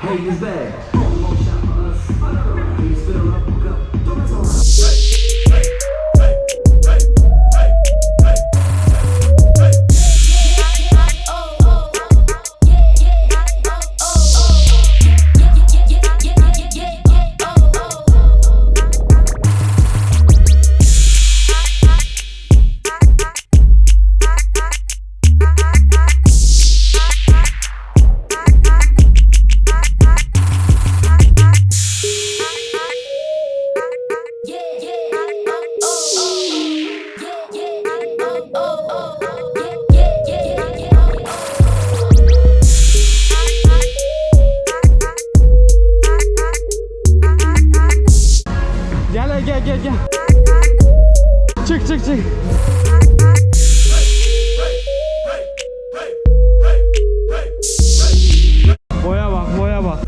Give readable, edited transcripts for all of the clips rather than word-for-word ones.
Gel. Çık. Boya bak.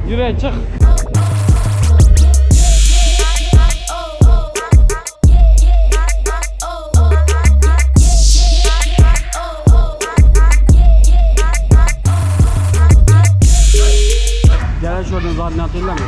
Yürü çık. Gel şuradan zaten hatırlamıyor.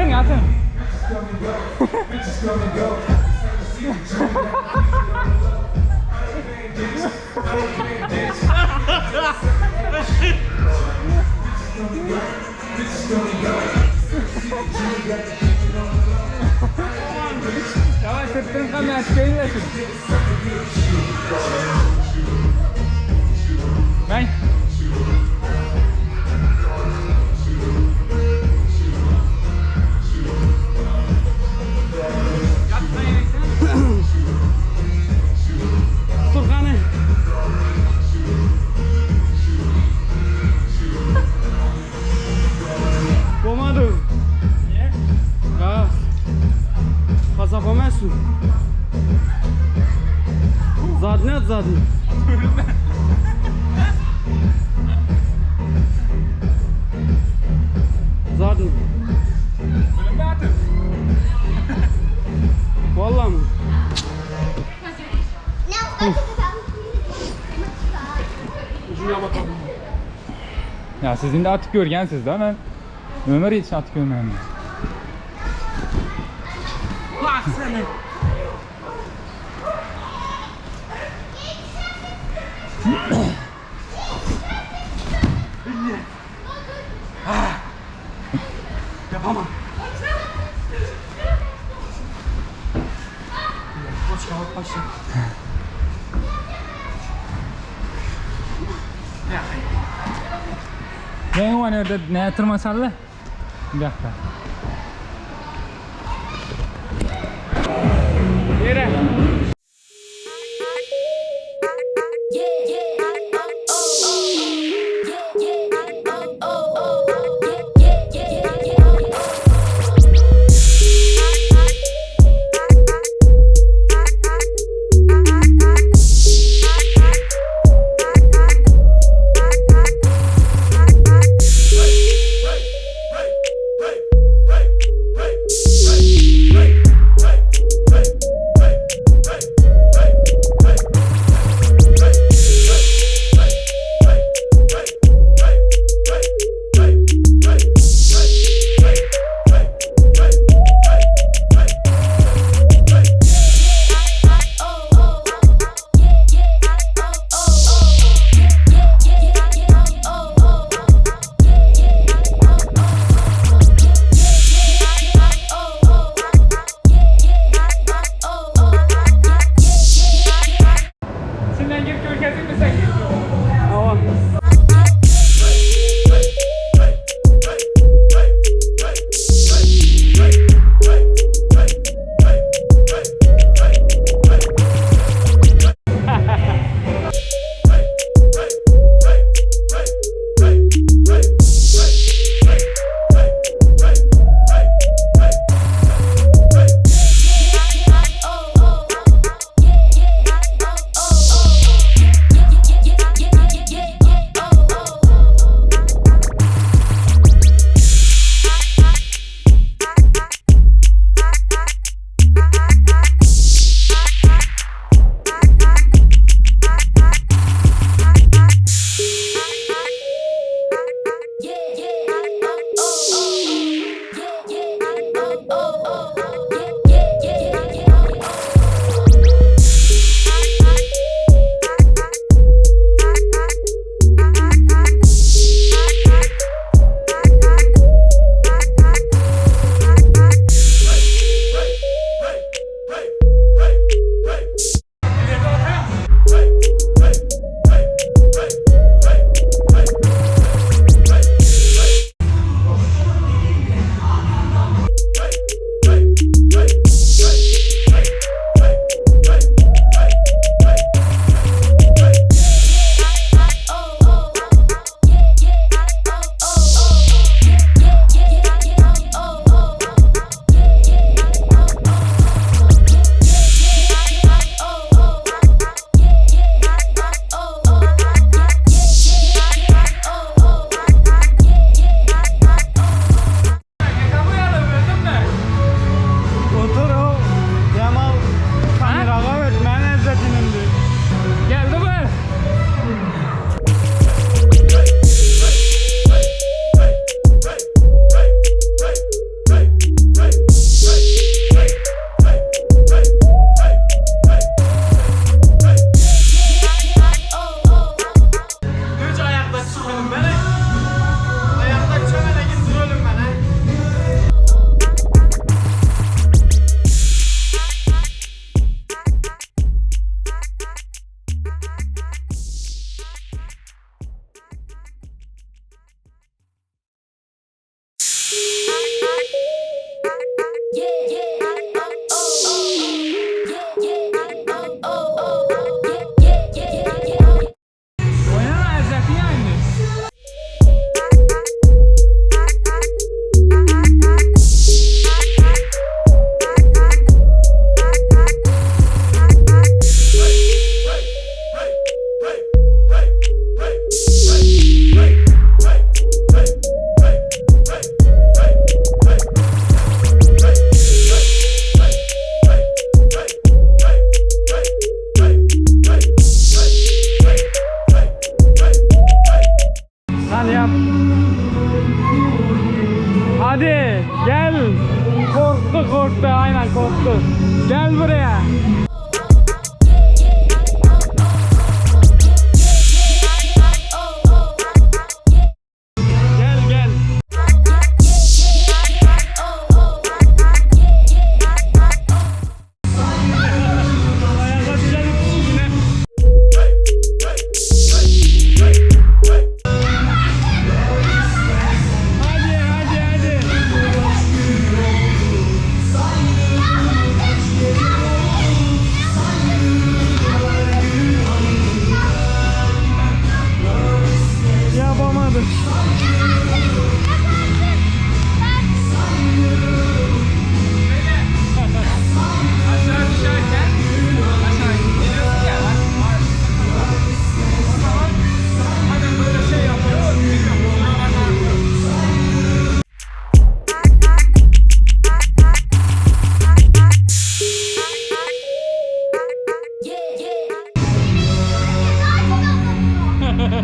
Yakın. Yavaş sırtını kamera çıkayınlasın. Ben Ya sizin de atık görgensiz de ben ömür hiç atık görmedim. Bak seni. Yapamam. Koş kavak başla. Ben o nerede ne yatırmasalı? Bir dakika. Yere.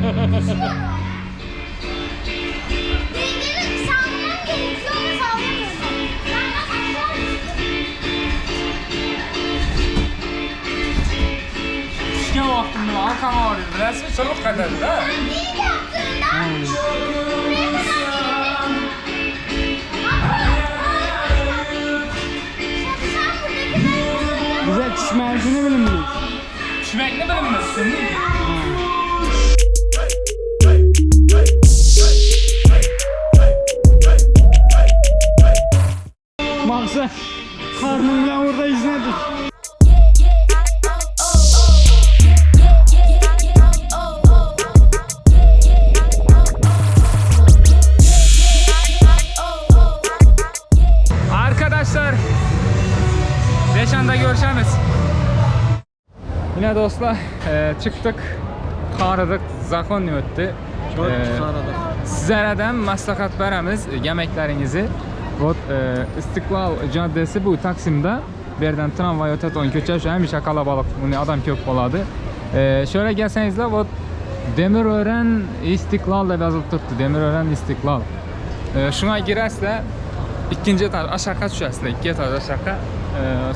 Düşken vaxtımda arkam ağrıydı. Biləsin, çoluk qədərdir də. Bize çişmeyesini bilinmiyor. Düşməkini bilinməzsin. Baksa karnımla orada izledik. Arkadaşlar, Deşanda görüşemiz. Yine dostlar çıktık, qaradık, zakon öttü. Çok qaradık. Sizlərdən məsləhət verəmiz yeməklərinizi. Вот İstiklal Caddesi bu Taksim'de. Berdən tramvay ötədən köçər, həmişə kalabalık, adam köp oladı. Şöyle gelseniz de вот Demirören İstiklal da yazılıb tuttu. Demirören İstiklal. Şuna girərslə ikinci etaj aşağı düşərslə, iki etaj aşağı.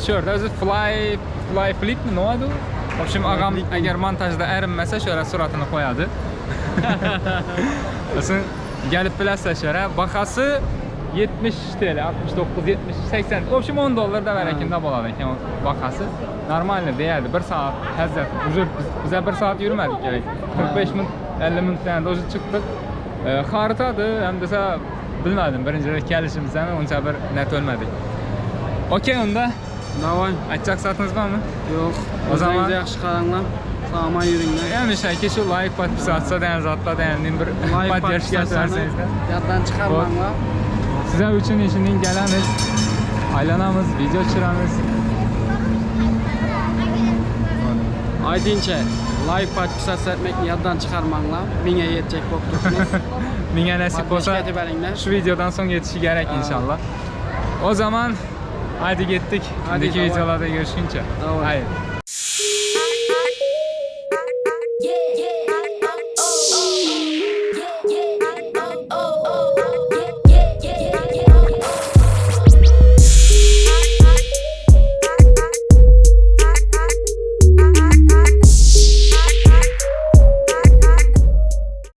Şöyle özü fly flip mi ne oldu? В общем, ağam eğer montajda erinməsə şöyle suratını koyadı. Olsun gelip bilərsə şöyle baxası 70 TL, 69, 70, 80, в общем 10 dolar da verəkində boladı ki, baxası. Normalde değerli, bir saat həzzət, bize bir saat yürümədik gerek. 45 min, 50 min tane de çıktık. Haritadır, hem de bilmədim, birinci gəlişimizdən, onca bir net ölmədik. Okey onda. Davay. Açacak saatiniz var mı? Yok. O zaman yaxşı karanla. Sağıma yürüyün. Yani ki şu layk patpisatsa denizatla dendiğim bir patyaş getirseniz de. Yatdan çykarmanla. Size üçün işinin gelemiz, aylanamız, video çıramız. Aydınca layk patpisat etmekni yatdan çykarmanla. Mine yetecek boktursunuz. Mine nasip olsa şu videodan son yetişi gerek inşallah. O zaman hadi gittik. Hadi videolarda görüşünce. Davay. Hayır.